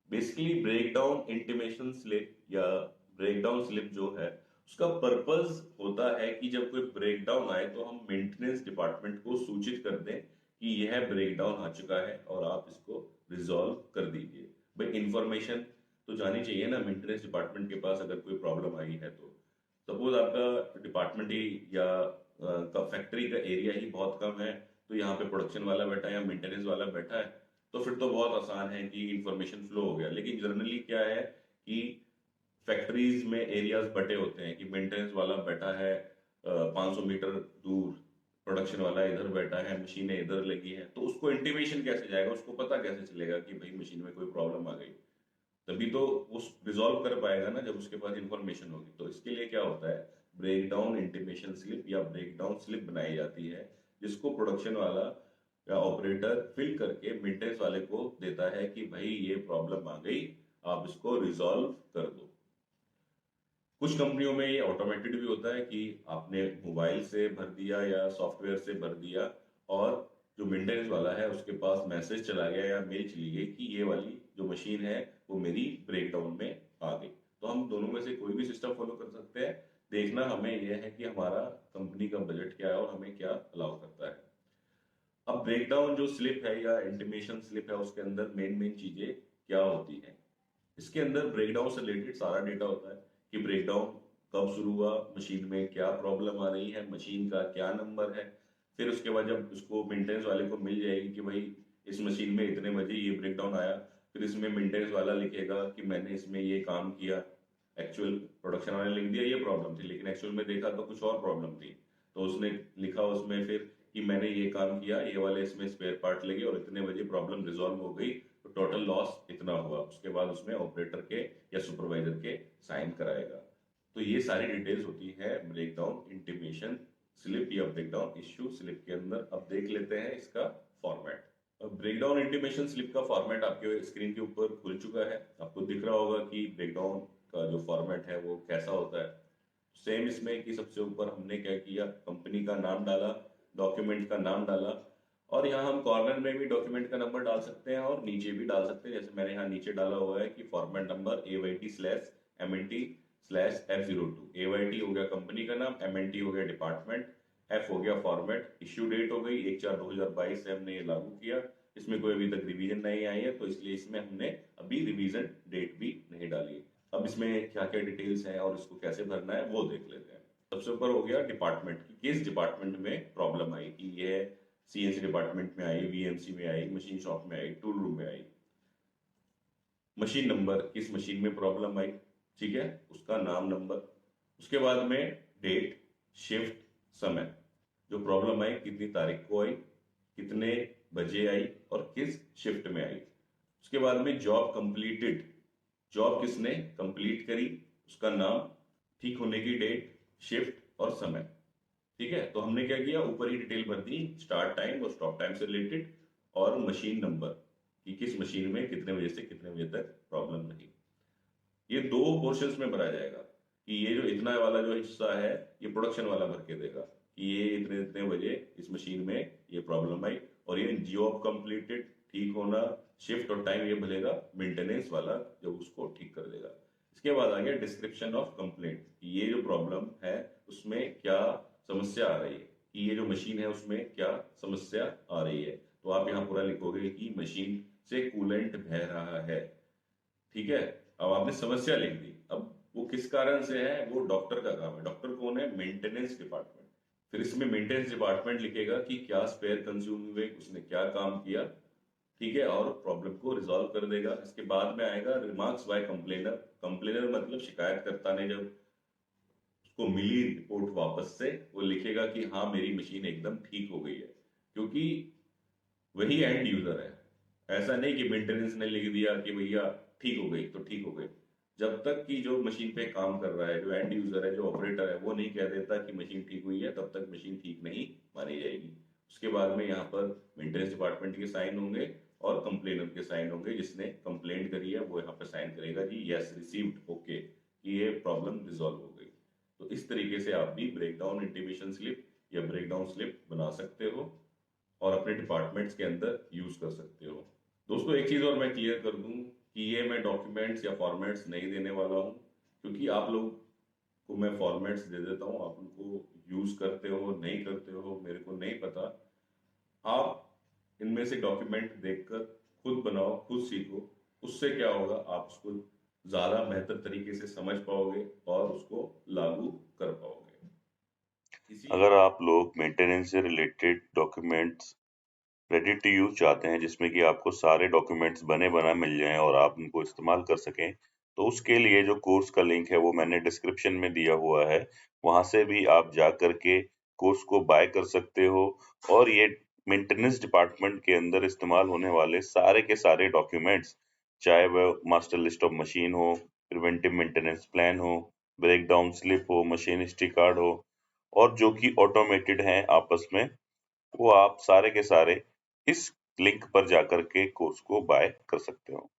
Basically breakdown intimation slip या breakdown slip जो है उसका पर्पस होता है कि जब कोई ब्रेकडाउन आए तो हम मेंटेनेंस डिपार्टमेंट को सूचित कर दें कि यह ब्रेकडाउन आ चुका है और आप इसको रिजॉल्व कर दीजिए। भाई इंफॉर्मेशन तो जानी चाहिए ना मेंटेनेंस डिपार्टमेंट के पास अगर कोई प्रॉब्लम आई है तो। सपोज आपका डिपार्टमेंट ही या का फैक्ट्री का एरिया ही बहुत कम है, तो यहाँ पे प्रोडक्शन वाला बैठा है या मेंटेनेंस वाला बैठा है, तो फिर तो बहुत आसान है कि इंफॉर्मेशन फ्लो हो गया। लेकिन जनरली क्या है कि फैक्ट्रीज में एरियाज बटे होते हैं कि मेंटेनेंस वाला बैठा है 500 मीटर दूर, प्रोडक्शन वाला इधर बैठा है, मशीनें इधर लगी हैं, तो उसको इंटीमेशन कैसे जाएगा, उसको पता कैसे चलेगा कि भाई मशीन में कोई प्रॉब्लम आ गई। तभी तो वो रिजॉल्व कर पाएगा ना जब उसके पास इंफॉर्मेशन होगी। तो इसके लिए क्या होता है, ब्रेक डाउन इंटीमेशन स्लिप या ब्रेक डाउन स्लिप बनाई जाती है, जिसको प्रोडक्शन वाला या ऑपरेटर फिल करके मेंटेनेंस वाले को देता है कि भाई ये प्रॉब्लम आ गई, आप इसको रिजॉल्व कर दो। कुछ कंपनियों में ये ऑटोमेटेड भी होता है कि आपने मोबाइल से भर दिया या सॉफ्टवेयर से भर दिया और जो मेंटेनेंस वाला है उसके पास मैसेज चला गया या मेल चली गई कि ये वाली जो मशीन है वो मेरी ब्रेकडाउन में आ गई। तो हम दोनों में से कोई भी सिस्टम फॉलो कर सकते हैं। देखना हमें यह है कि हमारा कंपनी का बजट क्या है और हमें क्या अलाउ करता है। अब ब्रेकडाउन जो स्लिप है या इंटीमेशन स्लिप है उसके अंदर मेन मेन चीजें क्या होती हैं। इसके अंदर ब्रेकडाउन से रिलेटेड सारा डेटा होता है कि ब्रेकडाउन कब शुरू हुआ, मशीन में क्या प्रॉब्लम आ रही है, मशीन का क्या नंबर है। फिर उसके बाद जब उसको मेंटेनेंस वाले को मिल जाएगी कि भाई इस मशीन में इतने बजे ये ब्रेकडाउन आया, फिर इसमें मेंटेनेंस वाला लिखेगा कि मैंने इसमें ये काम किया, एक्चुअल प्रोडक्शन वाले ने लिख दिया ये प्रॉब्लम थी लेकिन एक्चुअल में देखा तो कुछ और प्रॉब्लम थी। तो उसने लिखा उसमें फिर कि मैंने ये काम किया, ये वाले इसमें स्पेयर पार्ट लगे और इतने बजे प्रॉब्लम रिजॉल्व हो गई, तो टोटल लॉस इतना हुआ। उसके बाद उसमें ऑपरेटर के या सुपरवाइजर के साइन कराएगा। तो ये सारी डिटेल्स होती है ब्रेकडाउन इंटीमेशन स्लिप या ब्रेकडाउन इश्यू स्लिप के अंदर। अब देख लेते हैं इसका फॉर्मेट। ब्रेकडाउन इंटीमेशन स्लिप का फॉर्मेट आपके स्क्रीन के ऊपर खुल चुका है, आपको दिख रहा होगा कि ब्रेकडाउन का जो फॉर्मेट है वो कैसा होता है। सेम इसमें कि सबसे ऊपर हमने क्या किया, कंपनी का नाम डाला, डॉक्यूमेंट का नाम डाला, और यहाँ हम कॉर्नर में भी डॉक्यूमेंट का नंबर डाल सकते हैं और नीचे भी डाल सकते हैं। जैसे मैंने यहाँ नीचे डाला हुआ है कि फॉर्मेट नंबर AYT/MNT/F02। AYT हो गया कंपनी का नाम, MNT हो गया डिपार्टमेंट, F हो गया फॉर्मेट, इश्यू डेट हो गई 1/4/2022 से हमने ये लागू किया। इसमें कोई अभी तक रिवीजन नहीं आई है तो इसलिए इसमें हमने अभी रिवीजन डेट भी नहीं डाली। अब इसमें क्या क्या डिटेल्स हैं और इसको कैसे भरना है वो देख लेते हैं। सबसे ऊपर हो गया डिपार्टमेंट की, किस डिपार्टमेंट में प्रॉब्लम आई, कि ये CNC डिपार्टमेंट में आई, VMC में आई, मशीन शॉप में आई, टूल रूम में आई। मशीन नंबर, किस मशीन में प्रॉब्लम आई, ठीक है, उसका नाम नंबर। उसके बाद में डेट, शिफ्ट, समय, जो प्रॉब्लम आई कितनी तारीख को आई, कितने बजे आई और किस शिफ्ट में आई। उसके बाद में जॉब कंप्लीटेड, जॉब किसने कंप्लीट करी, उसका नाम, ठीक होने की डेट, शिफ्ट और समय। ठीक है, तो हमने क्या किया, ऊपर ही डिटेल भर दी, स्टार्ट टाइम और स्टॉप टाइम से रिलेटेड, और मशीन नंबर कि किस मशीन में कितने बजे से कितने बजे तक प्रॉब्लम रही। ये दो पोर्शंस में भरा जाएगा कि ये जो इतना वाला जो हिस्सा है ये प्रोडक्शन वाला भर के देगा कि ये इतने इतने बजे इस मशीन में ये प्रॉब्लम आई, और ये जॉब कंप्लीटेड, ठीक होना, शिफ्ट और टाइम ये भरेगा मेंटेनेंस वाला जब उसको ठीक कर देगा। इसके बाद आ गया डिस्क्रिप्शन ऑफ कंप्लेंट, ये जो प्रॉब्लम है उसमें क्या समस्या आ रही है, कि ये जो मशीन है उसमें क्या समस्या आ रही है। तो आप यहाँ पूरा लिखोगे कि मशीन से कूलेंट बह रहा है, ठीक है। अब आपने समस्या लिख दी, अब वो किस कारण से है वो डॉक्टर का काम है। डॉक्टर कौन है, मेंटेनेंस डिपार्टमेंट। फिर इसमें मेंटेनेंस डिपार्टमेंट लिखेगा कि क्या स्पेयर कंज्यूम हुए, उसने क्या काम किया, ठीक है, और प्रॉब्लम को रिजॉल्व कर देगा। इसके बाद में आएगा रिमार्क्स बाय कंप्लेनर। कंप्लेनर मतलब शिकायतकर्ता ने जब उसको मिली रिपोर्ट वापस से, वो लिखेगा कि हाँ मेरी मशीन एकदम ठीक हो गई है, क्योंकि वही एंड यूजर है। ऐसा नहीं कि मेंटेनेंस ने लिख दिया कि भैया ठीक हो गई तो ठीक हो गई। जब तक कि जो मशीन पे काम कर रहा है, जो एंड यूजर है, जो ऑपरेटर है, वो नहीं कह देता कि मशीन ठीक हुई है, तब तक मशीन ठीक नहीं मानी जाएगी। उसके बाद में यहाँ पर मेंटेनेंस डिपार्टमेंट के साइन होंगे और कंप्लेनर के साइन होंगे। जिसने कंप्लेंट करी है वो यहाँ पे साइन करेगा जी यस रिसीव्ड, ओके, कि ये प्रॉब्लम रिजॉल्व हो गई। तो इस तरीके से आप भी ब्रेकडाउन इंटीमेशन स्लिप या ब्रेकडाउन स्लिप बना सकते हो और अपने डिपार्टमेंट्स के अंदर यूज कर सकते हो। दोस्तों एक चीज और मैं क्लियर कर दूं कि ये मैं डॉक्यूमेंट्स या फॉर्मेट्स नहीं देने वाला हूँ, क्योंकि आप लोग को मैं फॉर्मेट्स दे देता हूँ, आप उनको यूज करते हो नहीं करते हो मेरे को नहीं पता। आप इनमें से डॉक्यूमेंट देखकर खुद बनाओ, खुद सीखो। उससे क्या होगा, आप उसको ज्यादा बेहतर तरीके से समझ पाओगे और उसको लागू कर पाओगे। इसी अगर आप लोग मेंटेनेंस से related documents ready to use चाहते हैं जिसमें कि आपको सारे डॉक्यूमेंट्स बने बना मिल जाएं और आप उनको इस्तेमाल कर सकें, तो उसके लिए जो कोर्स का लिंक है वो मैंने डिस्क्रिप्शन में दिया हुआ है। वहां से भी आप जा करके कोर्स को बाय कर सकते हो और ये मेंटेनेंस डिपार्टमेंट के अंदर इस्तेमाल होने वाले सारे के सारे डॉक्यूमेंट्स, चाहे वह मास्टर लिस्ट ऑफ मशीन हो, प्रिवेंटिव मेंटेनेंस प्लान हो, ब्रेक डाउन स्लिप हो, मशीन हिस्ट्री कार्ड हो, और जो कि ऑटोमेटेड हैं आपस में, वो आप सारे के सारे इस लिंक पर जाकर के कोर्स को बाय कर सकते हो।